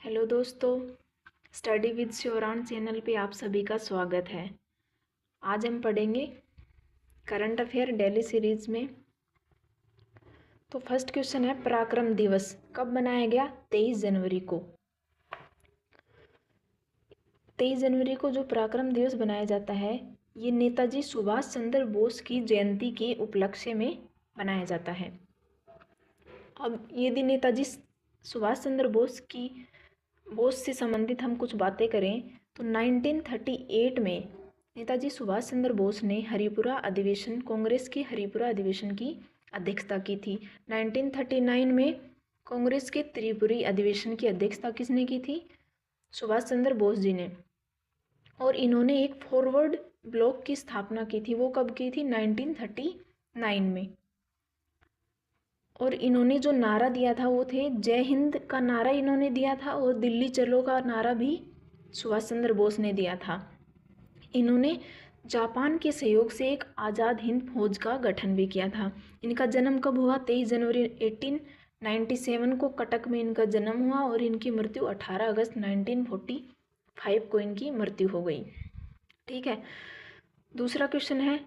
Hello दोस्तों, study with Sheoran channel पे आप सभी का स्वागत है। आज हम पढ़ेंगे करंट अफेयर डेली सीरीज में। तो फर्स्ट क्वेश्चन है, पराक्रम दिवस कब मनाया गया? 23 जनवरी को। 23 जनवरी को जो पराक्रम दिवस बनाया जाता है, ये नेताजी सुभाष चंद्र बोस की जयंती के उपलक्ष्य में मनाया जाता है। अब यदि नेताजी सुभाष चंद्र बोस से संबंधित हम कुछ बातें करें तो 1938 में नेताजी सुभाष चंद्र बोस ने हरिपुरा अधिवेशन, कांग्रेस के हरिपुरा अधिवेशन की अध्यक्षता की थी। 1939 में कांग्रेस के त्रिपुरी अधिवेशन की अध्यक्षता किसने की थी? सुभाष चंद्र बोस जी ने। और इन्होंने एक फॉरवर्ड ब्लॉक की स्थापना की थी। वो कब की थी? 1939 में। और इन्होंने जो नारा दिया था वो थे जय हिंद का नारा इन्होंने दिया था, और दिल्ली चलो का नारा भी सुभाष चंद्र बोस ने दिया था। इन्होंने जापान के सहयोग से एक आज़ाद हिंद फौज का गठन भी किया था। इनका जन्म कब हुआ? 23 जनवरी 1897 को कटक में इनका जन्म हुआ, और इनकी मृत्यु 18 अगस्त 1945 को इनकी मृत्यु हो गई। ठीक है। दूसरा क्वेश्चन है,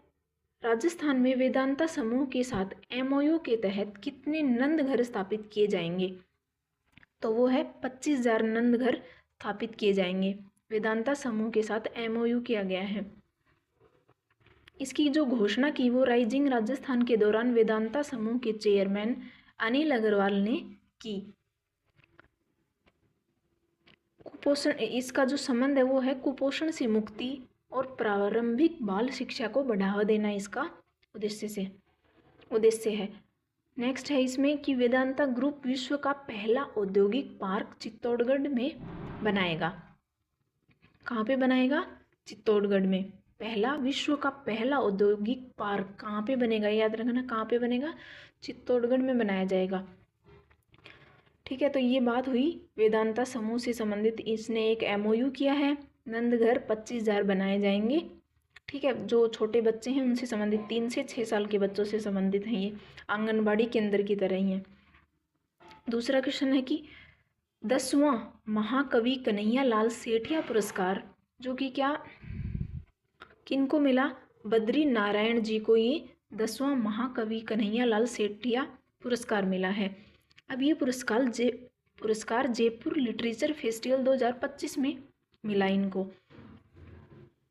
राजस्थान में वेदांता समूह के साथ एमओयू के तहत कितने नंद घर स्थापित किए जाएंगे? तो वो है 25,000 नंद घर स्थापित किए जाएंगे। वेदांता समूह के साथ एमओयू किया गया है। इसकी जो घोषणा की वो राइजिंग राजस्थान के दौरान वेदांता समूह के चेयरमैन अनिल अग्रवाल ने की। कुपोषण, इसका जो संबंध है वो है कुपोषण से मुक्ति और प्रारंभिक बाल शिक्षा को बढ़ावा देना इसका उद्देश्य है। नेक्स्ट है इसमें कि वेदांता ग्रुप विश्व का पहला औद्योगिक पार्क चित्तौड़गढ़ में बनाएगा। कहाँ पे बनाएगा? चित्तौड़गढ़ में। विश्व का पहला औद्योगिक पार्क कहाँ पे बनेगा? याद रखना, कहाँ पे बनेगा? चित्तौड़गढ़ में बनाया जाएगा। ठीक है। तो ये बात हुई वेदांता समूह से संबंधित। इसने एक एमओयू किया है, नंदघर 25,000 बनाए जाएंगे। ठीक है। जो छोटे बच्चे हैं उनसे संबंधित, 3 से 6 साल के बच्चों से संबंधित हैं। ये आंगनबाड़ी केंद्र की तरह ही है। दूसरा क्वेश्चन है कि 10वां महाकवि कन्हैया लाल सेठिया पुरस्कार, जो कि क्या किनको मिला? बद्री नारायण जी को ये 10वां महाकवि कन्हैया लाल सेठिया पुरस्कार मिला है। अब ये पुरस्कार जयपुर लिटरेचर फेस्टिवल 2025 में मिला इनको।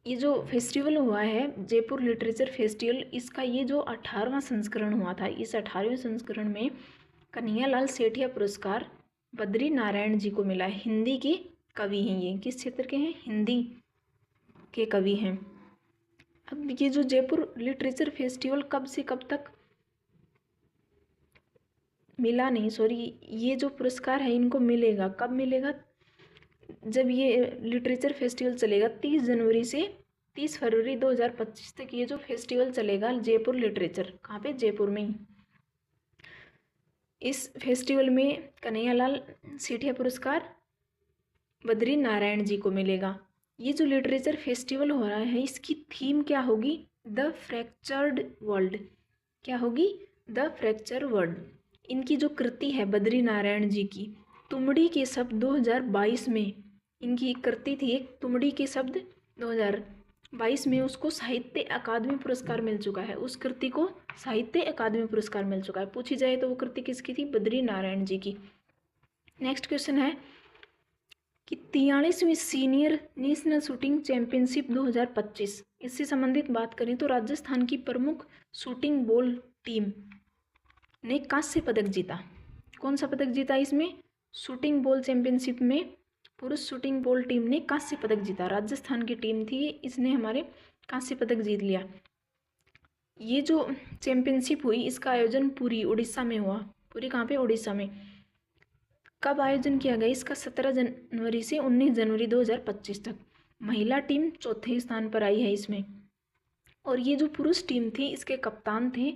ये जो फेस्टिवल हुआ है जयपुर लिटरेचर फेस्टिवल, इसका ये जो 18वां संस्करण हुआ था, इस 18वें संस्करण में कन्हैया लाल सेठिया पुरस्कार बद्री नारायण जी को मिला है। हिंदी के कवि हैं ये। किस क्षेत्र के हैं? हिंदी के कवि हैं। अब ये जो जयपुर लिटरेचर फेस्टिवल कब से कब तक मिला नहीं, सॉरी, ये जो पुरस्कार है इनको मिलेगा कब मिलेगा? जब ये लिटरेचर फेस्टिवल चलेगा 30 जनवरी से 30 फरवरी 2025 तक। ये जो फेस्टिवल चलेगा जयपुर लिटरेचर, कहाँ पे? जयपुर में ही। इस फेस्टिवल में कन्हैयालाल सेठिया पुरस्कार बद्री नारायण जी को मिलेगा। ये जो लिटरेचर फेस्टिवल हो रहा है इसकी थीम क्या होगी? The fractured world. क्या होगी? The fracture world. इनकी जो कृति है बद्री नारायण जी की, तुमड़ी के शब्द 2022 में इनकी कृति थी एक तुमड़ी के शब्द, 2022 में उसको साहित्य अकादमी पुरस्कार मिल चुका है। उस कृति को साहित्य अकादमी पुरस्कार मिल चुका है। पूछी जाए तो वो कृति किसकी थी? बद्री नारायण जी की। नेक्स्ट क्वेश्चन है कि 43वीं सीनियर नेशनल शूटिंग चैंपियनशिप 2025, इससे संबंधित बात करें तो राजस्थान की प्रमुख शूटिंग बॉल टीम ने कांस्य पदक जीता। कौन सा पदक जीता? इसमें शूटिंग बॉल चैंपियनशिप में पुरुष शूटिंग बॉल टीम ने कांस्य पदक जीता। राजस्थान की टीम थी, इसने हमारे कांस्य पदक जीत लिया। ये जो चैंपियनशिप हुई इसका आयोजन पुरी उड़ीसा में हुआ। पुरी कहाँ पे? उड़ीसा में। कब आयोजन किया गया इसका? 17 जनवरी से 19 जनवरी 2025 तक। महिला टीम चौथे स्थान पर आई है इसमें। और ये जो पुरुष टीम थी इसके कप्तान थे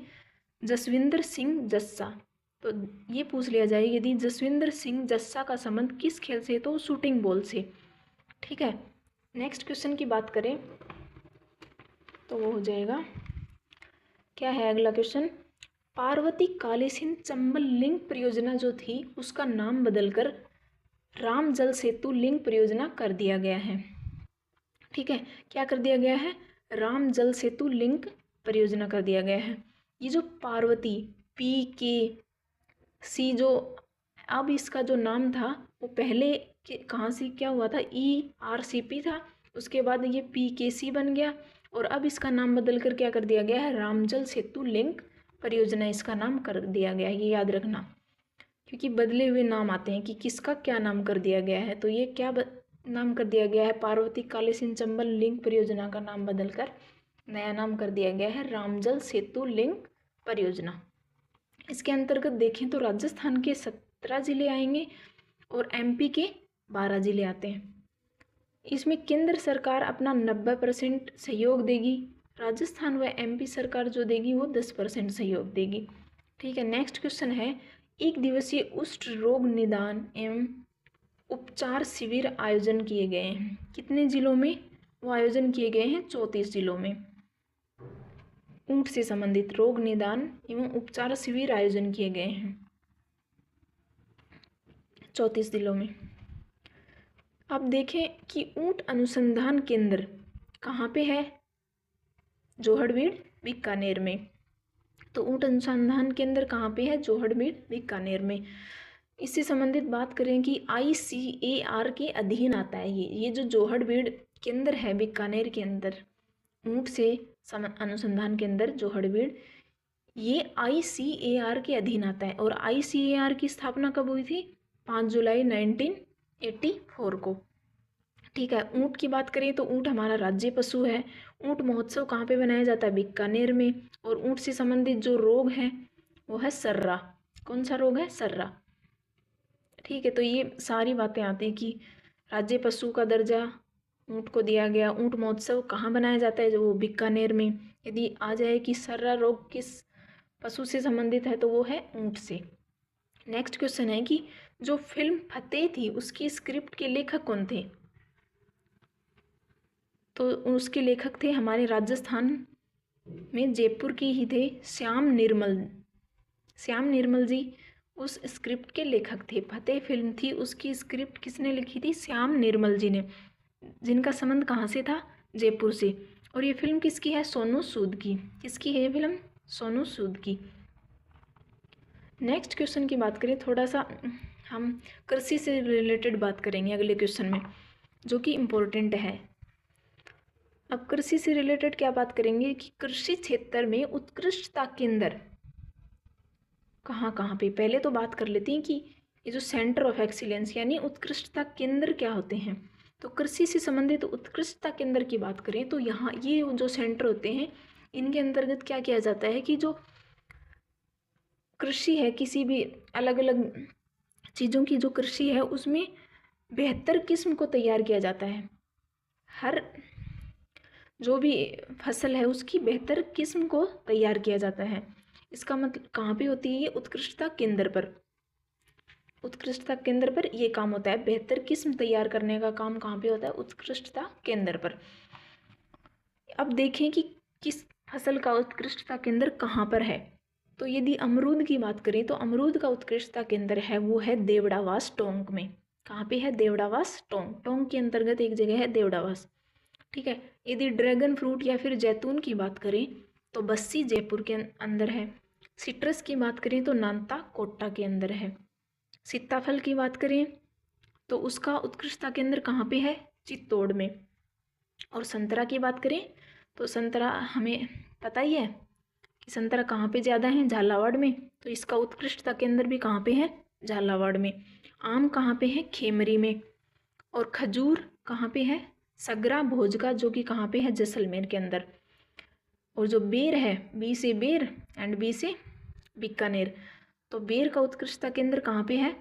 जसविंदर सिंह जस्सा। तो ये पूछ लिया जाए यदि जसविंदर सिंह जस्सा का संबंध किस खेल से, तो शूटिंग बॉल से। ठीक है। नेक्स्ट क्वेश्चन की बात करें तो वो हो जाएगा, क्या है अगला क्वेश्चन? पार्वती काली सिंध चंबल लिंक परियोजना जो थी उसका नाम बदलकर राम जल सेतु लिंक परियोजना कर दिया गया है। ठीक है, क्या कर दिया गया है? राम जल सेतु लिंक परियोजना कर दिया गया है। ये जो पार्वती PKC जो अब इसका जो नाम था वो पहले कहाँ से क्या हुआ था? ERCP था, उसके बाद ये PKC बन गया और अब इसका नाम बदल कर क्या कर दिया गया है? रामजल सेतु लिंक परियोजना इसका नाम कर दिया गया है। ये याद रखना, क्योंकि बदले हुए नाम आते हैं कि किसका क्या नाम कर दिया गया है। तो ये क्या नाम कर दिया गया है? पार्वती कालीसिंध चंबल लिंक परियोजना का नाम बदलकर नया नाम कर दिया गया है रामजल सेतु लिंक परियोजना। इसके अंतर्गत देखें तो राजस्थान के 17 जिले आएंगे और MP के 12 जिले आते हैं। इसमें केंद्र सरकार अपना 90% सहयोग देगी, राजस्थान व MP सरकार जो देगी वो 10% सहयोग देगी। ठीक है, नेक्स्ट क्वेश्चन है, एक दिवसीय कुष्ठ रोग निदान एवं उपचार शिविर आयोजन किए गए हैं। कितने जिलों में वो आयोजन किए गए हैं? 34 जिलों में ऊंट से संबंधित रोग निदान एवं उपचार शिविर आयोजन किए गए हैं 34 जिलों में। अब देखें कि ऊंट अनुसंधान केंद्र कहाँ पे है? जोहड़बीड़ बीकानेर में। तो ऊंट अनुसंधान केंद्र कहाँ पे है? जोहड़बीड़ बीकानेर में। इससे संबंधित बात करें कि ICAR के अधीन आता है ये जो जोहड़बीड़ केंद्र है बीकानेर के अंदर, ऊंट से अनुसंधान केंद्र जोहड़बीड़, ये ICAR के अधीन आता है। और ICAR की स्थापना कब हुई थी? 5 जुलाई 1984 को। ठीक है, ऊंट की बात करें तो ऊंट हमारा राज्य पशु है। ऊंट महोत्सव कहाँ पे बनाया जाता है? बीकानेर में। और ऊंट से संबंधित जो रोग है वो है सर्रा। कौन सा रोग है? सर्रा। ठीक है, तो ये सारी बातें आती हैं कि राज्य पशु का दर्जा ऊंट को दिया गया। ऊंट महोत्सव कहाँ बनाया जाता है? जो वो बीकानेर में। यदि आ जाए कि सर्रा रोग किस पशु से संबंधित है तो वो है ऊंट से। नेक्स्ट क्वेश्चन है कि जो फिल्म फतेह थी उसकी स्क्रिप्ट के लेखक कौन थे? तो उसके लेखक थे हमारे राजस्थान में जयपुर के ही थे श्याम निर्मल जी उस स्क्रिप्ट के लेखक थे। फतेह फिल्म थी, उसकी स्क्रिप्ट किसने लिखी थी? श्याम निर्मल जी ने, जिनका संबंध कहाँ से था? जयपुर से। और ये फिल्म किसकी है? सोनू सूद की। किसकी है ये फिल्म? सोनू सूद की। नेक्स्ट क्वेश्चन की बात करें, थोड़ा सा हम कृषि से रिलेटेड बात करेंगे अगले क्वेश्चन में, जो कि इम्पोर्टेंट है। अब कृषि से रिलेटेड क्या बात करेंगे कि कृषि क्षेत्र में उत्कृष्टता केंद्र कहाँ कहाँ पे? पहले तो बात कर लेते हैं कि ये जो सेंटर ऑफ एक्सीलेंस यानी उत्कृष्टता केंद्र क्या होते हैं। तो कृषि से संबंधित उत्कृष्टता केंद्र की बात करें तो यहाँ ये जो सेंटर होते हैं इनके अंतर्गत क्या किया जाता है कि जो कृषि है, किसी भी अलग अलग चीज़ों की जो कृषि है उसमें बेहतर किस्म को तैयार किया जाता है। हर जो भी फसल है उसकी बेहतर किस्म को तैयार किया जाता है। इसका मतलब कहाँ पे होती है? ये उत्कृष्टता केंद्र पर। उत्कृष्टता केंद्र पर ये काम होता है। बेहतर किस्म तैयार करने का काम कहाँ पे होता है? उत्कृष्टता केंद्र पर। अब देखें कि किस फसल का उत्कृष्टता केंद्र कहाँ पर है। तो यदि अमरूद की बात करें तो अमरूद का उत्कृष्टता केंद्र है वो है देवड़ावास टोंक में। कहाँ पे है? देवड़ावास टोंक। टोंक के अंतर्गत एक जगह है देवड़ावास। ठीक है, यदि ड्रैगन फ्रूट या फिर जैतून की बात करें तो बस्सी जयपुर के अंदर है। सिट्रस की बात करें तो नांता कोटा के अंदर है। सीताफल की बात करें तो उसका उत्कृष्टता केंद्र कहाँ पे है? चित्तौड़ में। और संतरा की बात करें तो संतरा हमें पता ही है कि संतरा कहाँ पे ज़्यादा है? झालावाड़ में। तो इसका उत्कृष्टता केंद्र भी कहाँ पे है? झालावाड़ में। आम कहाँ पे है? खेमरी में। और खजूर कहाँ पे है? सगरा भोजका, जो कि कहाँ पे है? जैसलमेर के अंदर। और जो बेर है, बी से बेर एंड बी से बीकानेर। तो बेर का उत्कृष्टता केंद्र कहाँ पे है?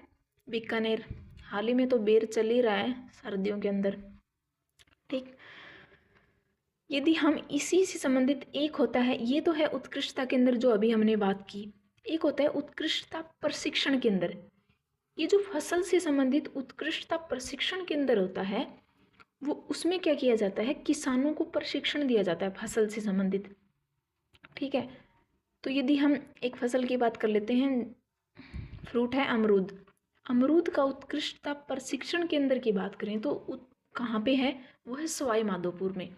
बीकानेर। हाल ही में तो बेर चल ही रहा है सर्दियों के अंदर। ठीक, यदि हम इसी से संबंधित एक होता है, ये तो है उत्कृष्टता केंद्र जो अभी हमने बात की, एक होता है उत्कृष्टता प्रशिक्षण केंद्र। ये जो फसल से संबंधित उत्कृष्टता प्रशिक्षण केंद्र होता है वो उसमें क्या किया जाता है? किसानों को प्रशिक्षण दिया जाता है फसल से संबंधित। ठीक है, तो यदि हम एक फसल की बात कर लेते हैं, फ्रूट है अमरूद। अमरूद का उत्कृष्टता प्रशिक्षण केंद्र की बात करें तो कहाँ पे है, वो है सवाई माधोपुर में।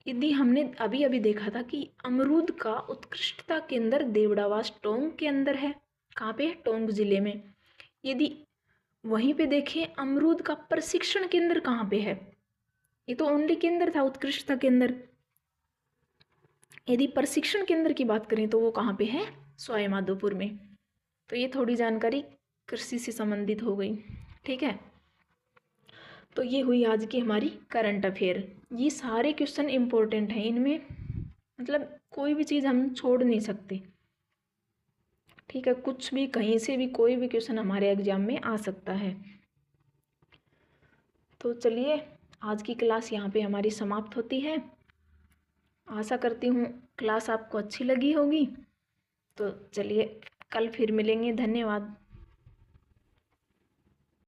यदि हमने अभी अभी देखा था कि अमरूद का उत्कृष्टता केंद्र देवड़ावास टोंक के अंदर है। कहाँ पे है, टोंक जिले में। यदि वहीं पे देखें अमरूद का प्रशिक्षण केंद्र कहाँ पे है, ये तो ओनली केंद्र था उत्कृष्टता केंद्र। यदि प्रशिक्षण केंद्र की बात करें तो वो कहाँ पे है, सवाई माधोपुर में। तो ये थोड़ी जानकारी कृषि से संबंधित हो गई। ठीक है, तो ये हुई आज की हमारी करंट अफेयर। ये सारे क्वेश्चन इम्पोर्टेंट हैं, इनमें मतलब कोई भी चीज़ हम छोड़ नहीं सकते। ठीक है, कुछ भी कहीं से भी कोई भी क्वेश्चन हमारे एग्जाम में आ सकता है। तो चलिए आज की क्लास यहाँ पे हमारी समाप्त होती है। आशा करती हूँ क्लास आपको अच्छी लगी होगी। तो चलिए कल फिर मिलेंगे। धन्यवाद।